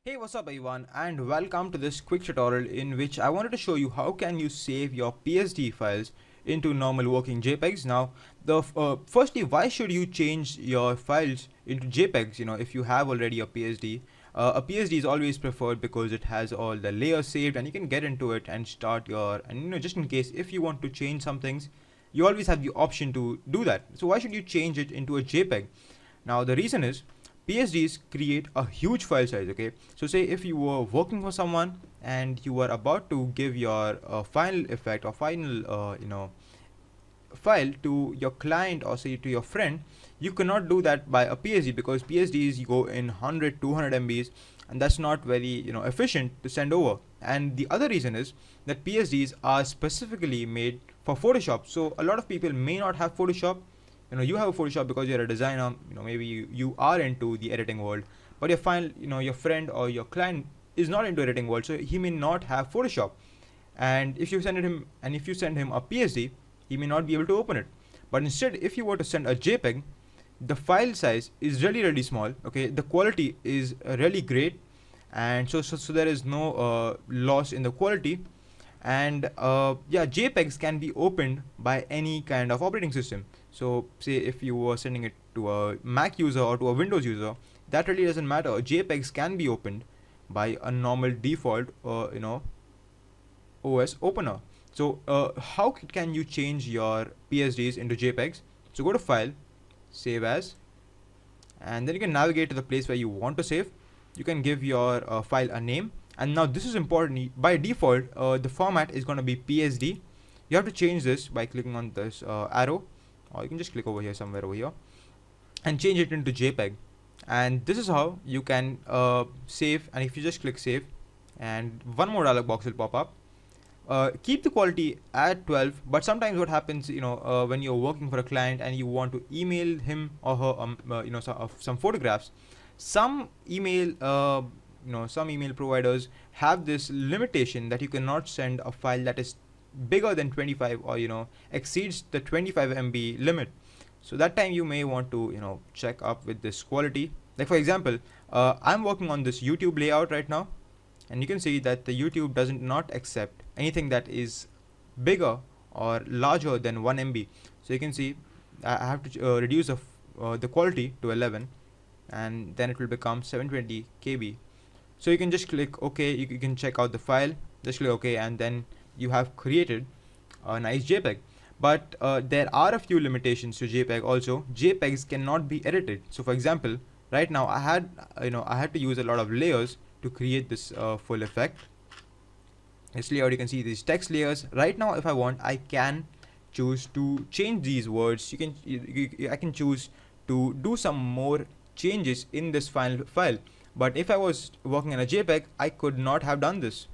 Hey, what's up everyone, and welcome to this quick tutorial in which I wanted to show you how can you save your PSD files into normal working JPEGs. Now, firstly, why should you change your files into JPEGs? If you have already a PSD, a PSD is always preferred because it has all the layers saved, and you can get into it and start just in case if you want to change some things, you always have the option to do that. So why should you change it into a JPEG? Now, the reason is PSDs create a huge file size. Okay, so say if you were working for someone and you were about to give your final effect or final file to your client or say to your friend, you cannot do that by a PSD because PSDs go in 100 200 MBs, and that's not very efficient to send over. And the other reason is that PSDs are specifically made for Photoshop, so a lot of people may not have Photoshop. You have a Photoshop because you're a designer, maybe you are into the editing world, but your friend or your client is not into editing world, so he may not have Photoshop. And if you send him a PSD, he may not be able to open it. But instead, if you were to send a JPEG, the file size is really small. Okay, the quality is really great, and so there is no loss in the quality. And JPEGs can be opened by any kind of operating system. So say if you were sending it to a Mac user or to a Windows user, that really doesn't matter. JPEGs can be opened by a normal default OS opener. So how can you change your PSDs into JPEGs? So go to File, Save As, and then you can navigate to the place where you want to save. You can give your file a name, and now this is important. By default, the format is going to be PSD. You have to change this by clicking on this arrow, or you can just click over here, somewhere over here, and change it into JPEG. And this is how you can save. And if you just click save, and one more dialog box will pop up. Keep the quality at 12, but sometimes what happens, when you're working for a client and you want to email him or her some photographs, some email providers have this limitation that you cannot send a file that is bigger than 25 or exceeds the 25 MB limit. So that time you may want to check up with this quality. Like for example, I'm working on this YouTube layout right now, and you can see that the YouTube doesn't not accept anything that is bigger or larger than 1 MB. So you can see I have to reduce the quality to 11, and then it will become 720 KB. So you can just click OK. You can check out the file, just click OK, and then you have created a nice JPEG. But there are a few limitations to JPEG also. JPEGs cannot be edited. So for example, right now I had to use a lot of layers to create this full effect. This layout, you can see these text layers. Right now, if I want, I can choose to change these words. I can choose to do some more changes in this final file. But if I was working on a JPEG, I could not have done this.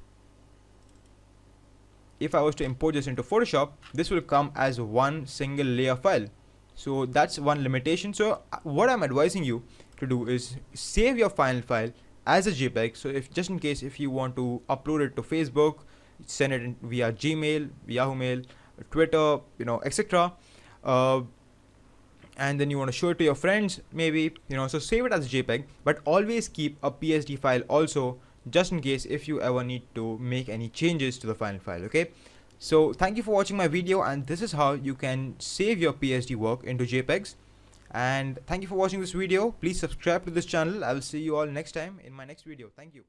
If I was to import this into Photoshop, this will come as one single layer file. So that's one limitation. So what I'm advising you to do is save your final file as a JPEG. So if just in case if you want to upload it to Facebook, send it via Gmail, Yahoo Mail, Twitter, etc. And then you want to show it to your friends, maybe, so save it as a JPEG, but always keep a PSD file also, just in case if you ever need to make any changes to the final file. Okay, so thank you for watching my video, and this is how you can save your PSD work into JPEGs. And thank you for watching this video. Please subscribe to this channel. I will see you all next time in my next video. Thank you.